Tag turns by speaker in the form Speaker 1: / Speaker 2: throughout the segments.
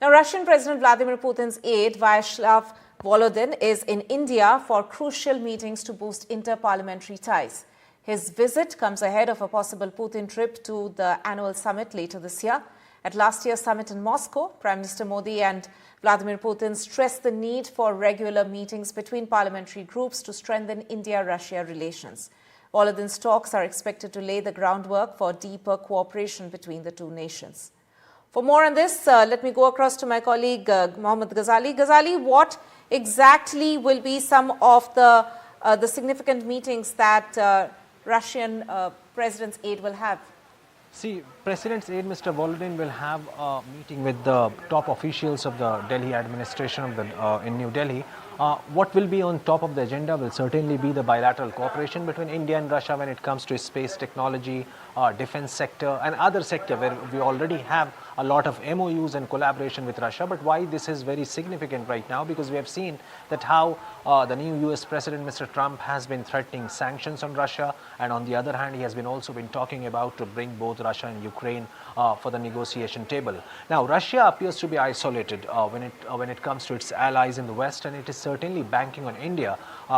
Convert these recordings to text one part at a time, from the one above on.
Speaker 1: Now, Russian President Vladimir Putin's aide, Vyacheslav Volodin, is in India for crucial meetings to boost inter-parliamentary ties. His visit comes ahead of a possible Putin trip to the annual summit later this year. At last year's summit in Moscow, Prime Minister Modi and Vladimir Putin stressed the need for regular meetings between parliamentary groups to strengthen India-Russia relations. Volodin's talks are expected to lay the groundwork for deeper cooperation between the two nations. For more on this, let me go across to my colleague Mohammed Ghazali. Ghazali, what exactly will be some of the significant meetings that Russian President's aide will have?
Speaker 2: See, President's aide, Mr. Volodin, will have a meeting with the top officials of the Delhi administration in New Delhi. What will be on top of the agenda will certainly be the bilateral cooperation between India and Russia when it comes to space technology, defense sector and other sector where we already have a lot of MOUs and collaboration with Russia. But why this is very significant right now, because we have seen that how the new US President, Mr. Trump, has been threatening sanctions on Russia, and on the other hand he has also been talking about to bring both Russia and Ukraine for the negotiation table. Now Russia appears to be isolated when it comes to its allies in the West, and it is certainly banking on India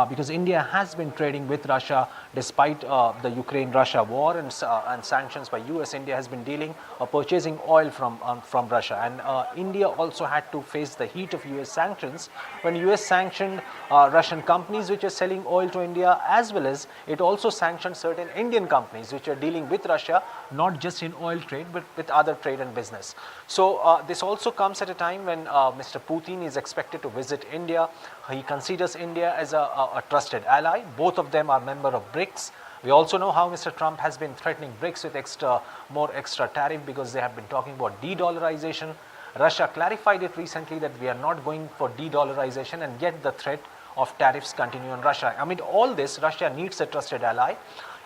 Speaker 2: because India has been trading with Russia despite the Ukraine-Russia war and sanctions by US. India has been dealing or purchasing oil from Russia, and India also had to face the heat of US sanctions when US sanctioned Russian companies which are selling oil to India, as well as it also sanctioned certain Indian companies which are dealing with Russia, not just in oil trade but with other trade and business. So this also comes at a time when Mr. Putin is expected to visit India. He considers India as a trusted ally. Both of them are member of BRICS. We also know how Mr. Trump has been threatening BRICS with more extra tariff because they have been talking about de-dollarization. Russia clarified it recently that we are not going for de-dollarization, and yet the threat of tariffs continue on Russia. Amid all this, Russia needs a trusted ally.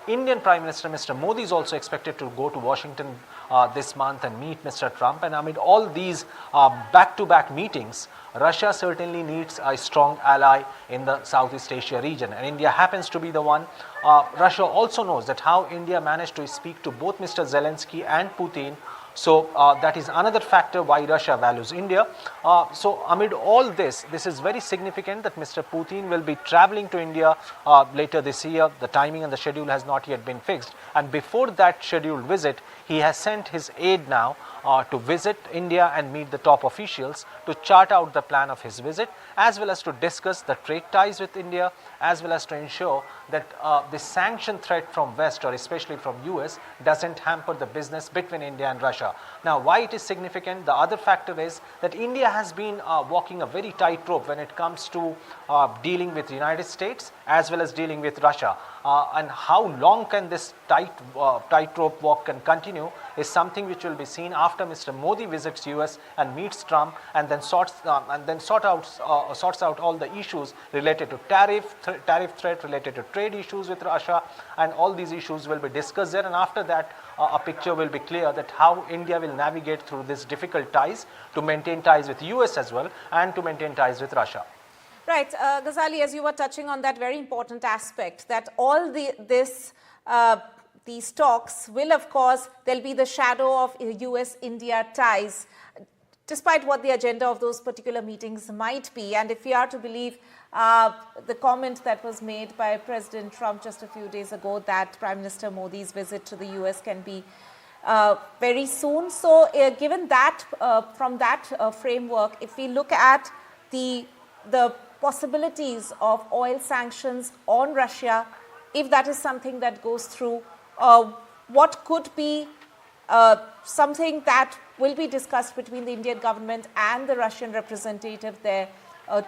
Speaker 2: Indian Prime Minister Mr. Modi is also expected to go to Washington this month and meet Mr. Trump, and amid all these back-to-back meetings, Russia certainly needs a strong ally in the Southeast Asia region, and India happens to be the one. Russia also knows that how India managed to speak to both Mr. Zelensky and Putin. So that is another factor why Russia values India. So amid all this is very significant that Mr. Putin will be traveling to India later this year. The timing and the schedule has not yet been fixed. And before that scheduled visit, he has sent his aide now to visit India and meet the top officials to chart out the plan of his visit, as well as to discuss the trade ties with India, as well as to ensure that the sanction threat from West, or especially from US, doesn't hamper the business between India and Russia. Now, why it is significant? The other factor is that India has been walking a very tight rope when it comes to dealing with the United States as well as dealing with Russia. And how long can this tightrope walk can continue is something which will be seen after Mr. Modi visits US and meets Trump, and then sorts out all the issues related to tariff threat, related to trade issues with Russia, and all these issues will be discussed there. And after that, a picture will be clear that how India will navigate through these difficult ties to maintain ties with US as well and to maintain ties with Russia.
Speaker 1: Right, Ghazali, as you were touching on that very important aspect, that all these talks will, of course, there'll be the shadow of US-India ties, despite what the agenda of those particular meetings might be. And if we are to believe the comment that was made by President Trump just a few days ago, that Prime Minister Modi's visit to the US can be very soon. So given that, from that framework, if we look at the possibilities of oil sanctions on Russia, if that is something that goes through, what could be something that will be discussed between the Indian government and the Russian representative there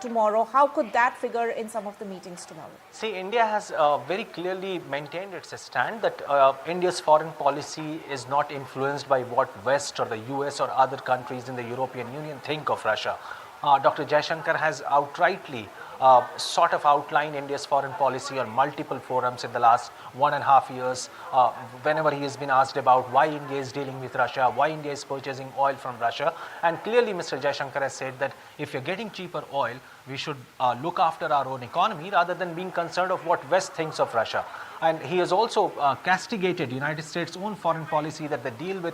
Speaker 1: tomorrow? How could that figure in some of the meetings tomorrow?
Speaker 2: See, India has very clearly maintained its stand that India's foreign policy is not influenced by what West or the US or other countries in the European Union think of Russia. Dr. Jaishankar has outrightly sort of outlined India's foreign policy on multiple forums in the last 1.5 years. Whenever he has been asked about why India is dealing with Russia, why India is purchasing oil from Russia, and clearly Mr. Jaishankar has said that if you're getting cheaper oil, we should look after our own economy rather than being concerned of what West thinks of Russia. And he has also castigated United States' own foreign policy that they deal with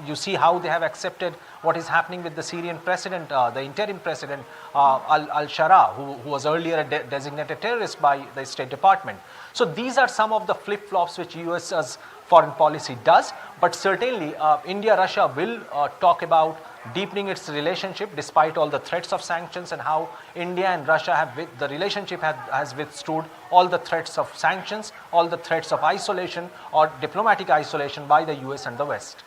Speaker 2: You see how they have accepted what is happening with the Syrian president, the interim president, al-Shara, who was earlier a designated terrorist by the State Department. So these are some of the flip-flops which US as foreign policy does, but certainly India-Russia will talk about deepening its relationship despite all the threats of sanctions, and how India and Russia the relationship has withstood all the threats of sanctions, all the threats of isolation or diplomatic isolation by the US and the West.